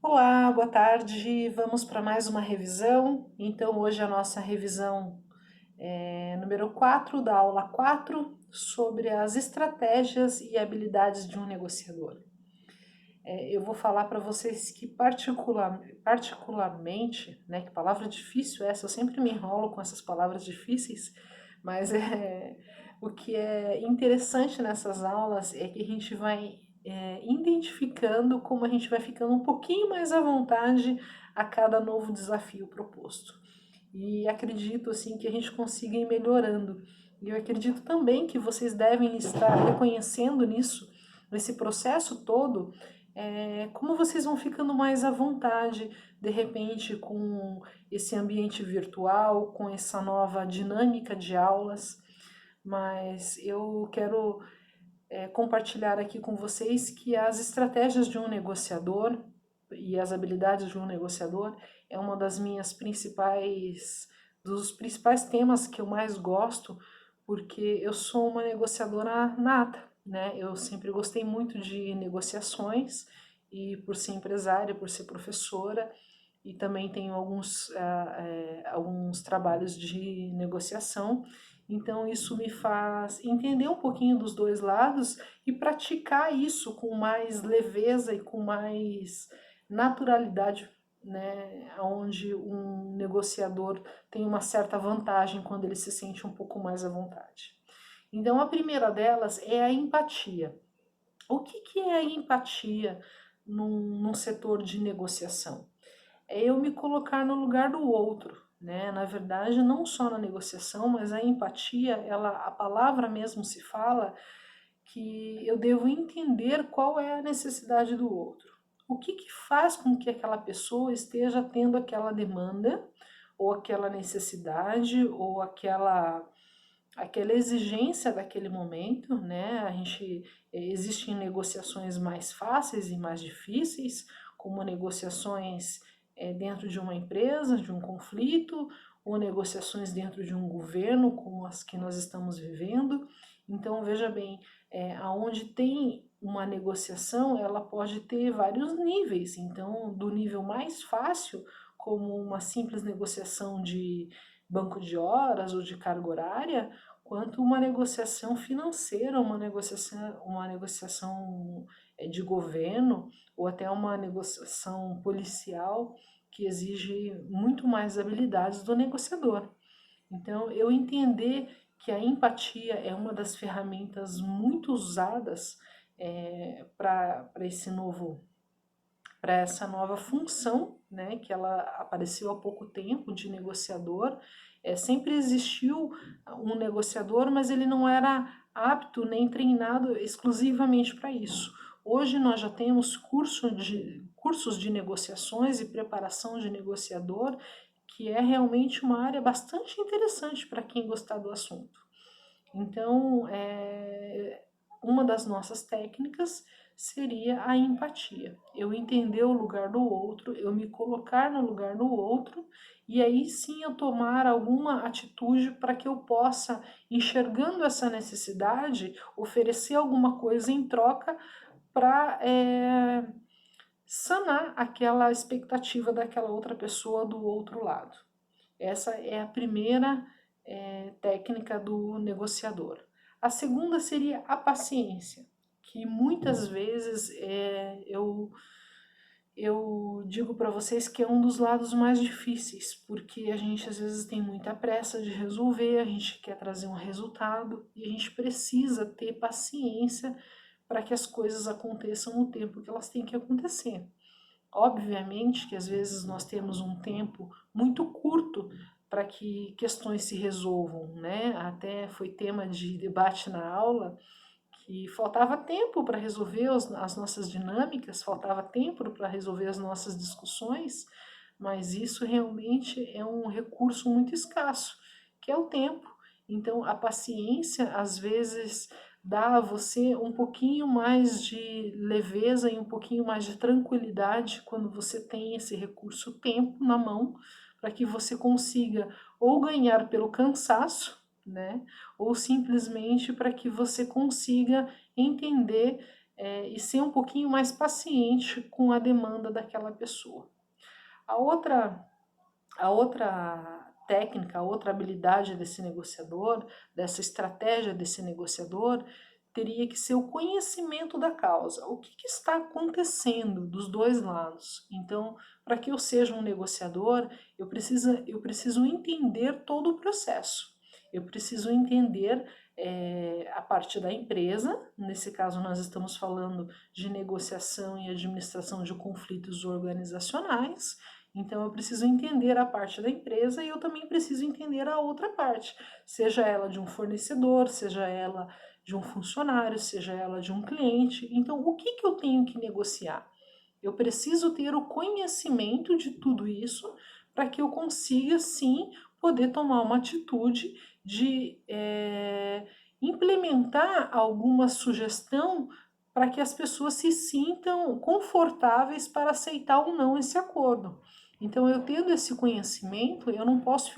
Olá, boa tarde. Vamos para mais uma revisão. Então, hoje a nossa revisão é número 4 da aula 4 sobre as estratégias e habilidades de um negociador. Eu vou falar para vocês que particularmente, né, que palavra difícil é essa, eu sempre me enrolo com essas palavras difíceis, mas o que é interessante nessas aulas é que a gente vai identificando como a gente vai ficando um pouquinho mais à vontade a cada novo desafio proposto. E acredito assim que a gente consiga ir melhorando. E eu acredito também que vocês devem estar reconhecendo nisso, nesse processo todo, como vocês vão ficando mais à vontade, de repente, com esse ambiente virtual, com essa nova dinâmica de aulas. Mas eu quero compartilhar aqui com vocês que as estratégias de um negociador e as habilidades de um negociador é uma das minhas dos principais temas que eu mais gosto, porque eu sou uma negociadora nata, né? Eu sempre gostei muito de negociações e por ser empresária, por ser professora, e também tenho alguns trabalhos de negociação. Então, isso me faz entender um pouquinho dos dois lados e praticar isso com mais leveza e com mais naturalidade, né? Onde um negociador tem uma certa vantagem quando ele se sente um pouco mais à vontade. Então, a primeira delas é a empatia. O que é a empatia num setor de negociação? É eu me colocar no lugar do outro, né? Na verdade, não só na negociação, mas a empatia, a palavra mesmo se fala que eu devo entender qual é a necessidade do outro. O que faz com que aquela pessoa esteja tendo aquela demanda, ou aquela necessidade, ou aquela exigência daquele momento, né? Existem negociações mais fáceis e mais difíceis, como negociações dentro de uma empresa, de um conflito, ou negociações dentro de um governo, como as que nós estamos vivendo. Então, veja bem, aonde tem uma negociação, ela pode ter vários níveis. Então, do nível mais fácil, como uma simples negociação de banco de horas ou de carga horária, quanto uma negociação financeira, uma negociação de governo ou até uma negociação policial que exige muito mais habilidades do negociador. Então, eu entender que a empatia é uma das ferramentas muito usadas para essa nova função, né, que ela apareceu há pouco tempo de negociador. Sempre existiu um negociador, mas ele não era apto nem treinado exclusivamente para isso. Hoje nós já temos cursos de negociações e preparação de negociador, que é realmente uma área bastante interessante para quem gostar do assunto. Então, uma das nossas técnicas seria a empatia. Eu entender o lugar do outro, eu me colocar no lugar do outro e aí sim eu tomar alguma atitude para que eu possa, enxergando essa necessidade, oferecer alguma coisa em troca para sanar aquela expectativa daquela outra pessoa do outro lado. Essa é a primeira técnica do negociador. A segunda seria a paciência, que muitas vezes eu digo para vocês que é um dos lados mais difíceis, porque a gente às vezes tem muita pressa de resolver, a gente quer trazer um resultado e a gente precisa ter paciência para que as coisas aconteçam no tempo que elas têm que acontecer. Obviamente que às vezes nós temos um tempo muito curto para que questões se resolvam, né? Até foi tema de debate na aula que faltava tempo para resolver as nossas dinâmicas, faltava tempo para resolver as nossas discussões, mas isso realmente é um recurso muito escasso, que é o tempo. Então, a paciência, às vezes, dá a você um pouquinho mais de leveza e um pouquinho mais de tranquilidade quando você tem esse recurso tempo na mão, para que você consiga ou ganhar pelo cansaço, né? Ou simplesmente para que você consiga entender e ser um pouquinho mais paciente com a demanda daquela pessoa. A outra técnica, a outra habilidade desse negociador, dessa estratégia desse negociador, teria que ser o conhecimento da causa. O que está acontecendo dos dois lados? Então, para que eu seja um negociador, eu preciso entender todo o processo. Eu preciso entender a parte da empresa, nesse caso nós estamos falando de negociação e administração de conflitos organizacionais, então eu preciso entender a parte da empresa e eu também preciso entender a outra parte, seja ela de um fornecedor, seja ela de um funcionário, seja ela de um cliente. Então, o que eu tenho que negociar? Eu preciso ter o conhecimento de tudo isso para que eu consiga, sim, poder tomar uma atitude de implementar alguma sugestão para que as pessoas se sintam confortáveis para aceitar ou não esse acordo. Então, eu tendo esse conhecimento, eu não posso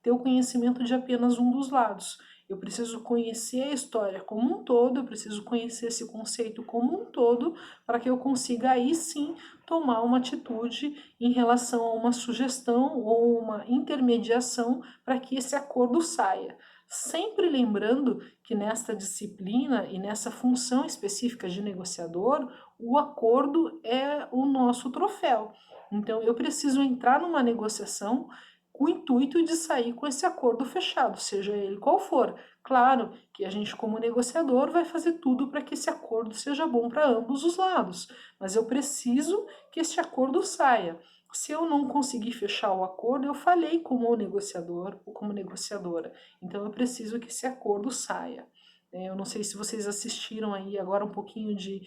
ter o conhecimento de apenas um dos lados. Eu preciso conhecer a história como um todo, eu preciso conhecer esse conceito como um todo, para que eu consiga aí sim tomar uma atitude em relação a uma sugestão ou uma intermediação para que esse acordo saia. Sempre lembrando que nesta disciplina e nessa função específica de negociador, o acordo é o nosso troféu. Então, eu preciso entrar numa negociação com o intuito de sair com esse acordo fechado, seja ele qual for. Claro que a gente, como negociador, vai fazer tudo para que esse acordo seja bom para ambos os lados, mas eu preciso que esse acordo saia. Se eu não conseguir fechar o acordo, eu falhei como negociador ou como negociadora. Então, eu preciso que esse acordo saia. Eu não sei se vocês assistiram aí agora um pouquinho de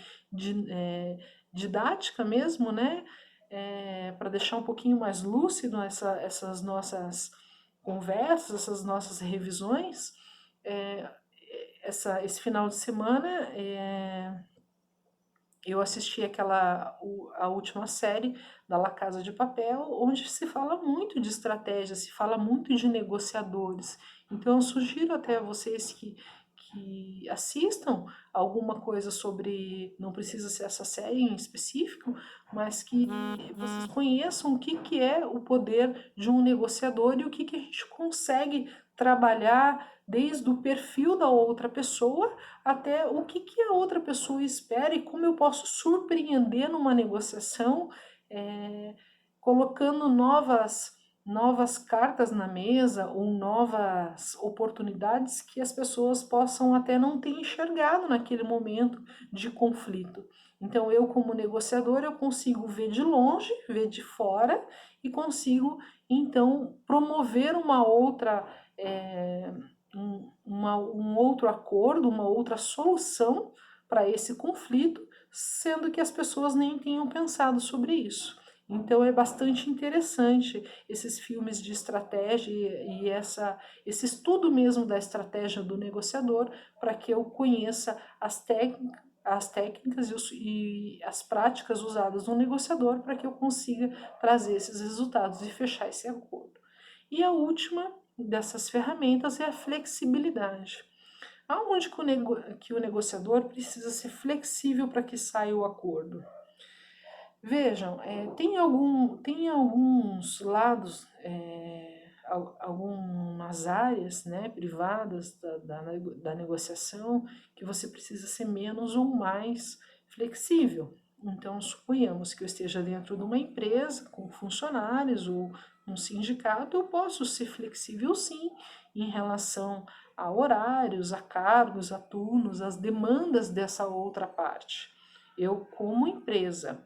didática mesmo, né? Para deixar um pouquinho mais lúcido essas nossas conversas, essas nossas revisões. Esse final de semana eu assisti a última série da La Casa de Papel, onde se fala muito de estratégia, se fala muito de negociadores. Então eu sugiro até a vocês que assistam alguma coisa sobre, não precisa ser essa série em específico, mas que vocês conheçam o que é o poder de um negociador e o que a gente consegue trabalhar desde o perfil da outra pessoa até o que a outra pessoa espera e como eu posso surpreender numa negociação, colocando novas cartas na mesa ou novas oportunidades que as pessoas possam até não ter enxergado naquele momento de conflito. Então, eu como negociador, eu consigo ver de longe, ver de fora e consigo, então, promover uma outra, um outro acordo, uma outra solução para esse conflito, sendo que as pessoas nem tenham pensado sobre isso. Então é bastante interessante esses filmes de estratégia e esse estudo mesmo da estratégia do negociador para que eu conheça as técnicas e as práticas usadas no negociador para que eu consiga trazer esses resultados e fechar esse acordo. E a última dessas ferramentas é a flexibilidade. Aonde que o negociador precisa ser flexível para que saia o acordo? Vejam, tem alguns lados, algumas áreas, né, privadas da negociação que você precisa ser menos ou mais flexível. Então, suponhamos que eu esteja dentro de uma empresa com funcionários ou um sindicato, eu posso ser flexível sim em relação a horários, a cargos, a turnos, as demandas dessa outra parte. Eu, como empresa,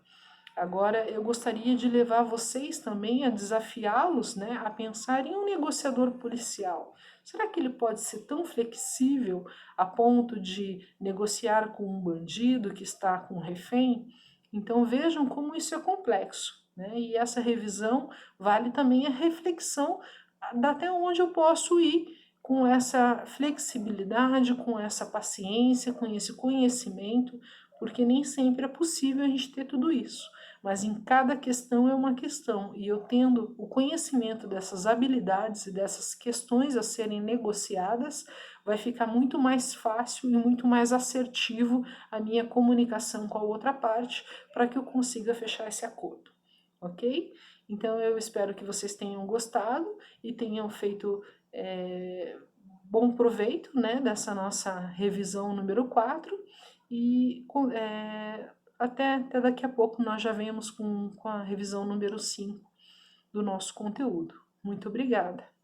agora, eu gostaria de levar vocês também a desafiá-los, né, a pensar em um negociador policial. Será que ele pode ser tão flexível a ponto de negociar com um bandido que está com um refém? Então vejam como isso é complexo, né? E essa revisão vale também a reflexão até onde eu posso ir com essa flexibilidade, com essa paciência, com esse conhecimento, porque nem sempre é possível a gente ter tudo isso. Mas em cada questão é uma questão, e eu tendo o conhecimento dessas habilidades e dessas questões a serem negociadas, vai ficar muito mais fácil e muito mais assertivo a minha comunicação com a outra parte para que eu consiga fechar esse acordo, ok? Então eu espero que vocês tenham gostado e tenham feito bom proveito, né, dessa nossa revisão número 4 e até daqui a pouco nós já venhamos com a revisão número 5 do nosso conteúdo. Muito obrigada!